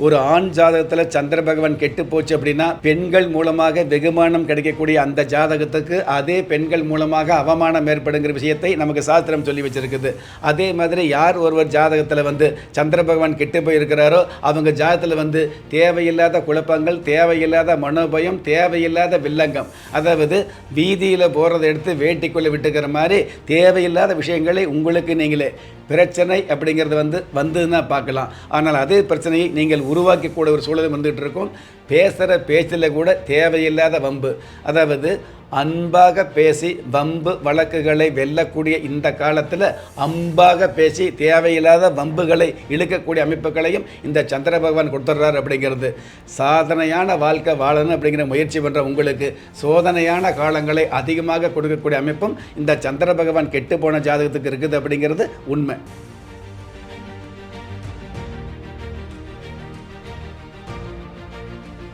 ஒரு ஆண் ஜாதகத்தில் சந்திர பகவான் கெட்டு போச்சு அப்படின்னா பெண்கள் மூலமாக வெகுமானம் கிடைக்கக்கூடிய அந்த ஜாதகத்துக்கு அதே பெண்கள் மூலமாக அவமானம் ஏற்படுங்கிற விஷயத்தை நமக்கு சாஸ்திரம் சொல்லி வச்சிருக்குது. அதே மாதிரி யார் ஒருவர் ஜாதகத்தில் சந்திர பகவான் கெட்டு போயிருக்கிறாரோ அவங்க ஜாதகத்தில் தேவையில்லாத குழப்பங்கள், தேவையில்லாத மனோபயம், தேவையில்லாத வில்லங்கம், அதாவது வீதியில் போகிறத எடுத்து வேட்டிக்குள்ளே விட்டுக்கிற மாதிரி தேவையில்லாத விஷயங்களை உங்களுக்கு நீங்களே பிரச்சனை அப்படிங்கிறது வந்துன்னா பார்க்கலாம். ஆனால் அதே பிரச்சனையை நீங்கள் உருவாக்கி கூட ஒரு சூழல் வந்துகிட்டு இருக்கும். பேசுகிற பேச்சில் கூட தேவையில்லாத வம்பு, அதாவது அன்பாக பேசி வம்பு வழக்குகளை வெல்லக்கூடிய இந்த காலத்தில் அன்பாக பேசி தேவையில்லாத வம்புகளை இழுக்கக்கூடிய அமைப்புகளையும் இந்த சந்திர பகவான் கொடுத்துட்றார். அப்படிங்கிறது சாதனையான வாழ்க்கை வாழணும் அப்படிங்கிற முயற்சி பண்ணுற உங்களுக்கு சோதனையான காலங்களை அதிகமாக கொடுக்கக்கூடிய அமைப்பும் இந்த சந்திர பகவான் கெட்டு போன ஜாதகத்துக்கு இருக்குது அப்படிங்கிறது உண்மை.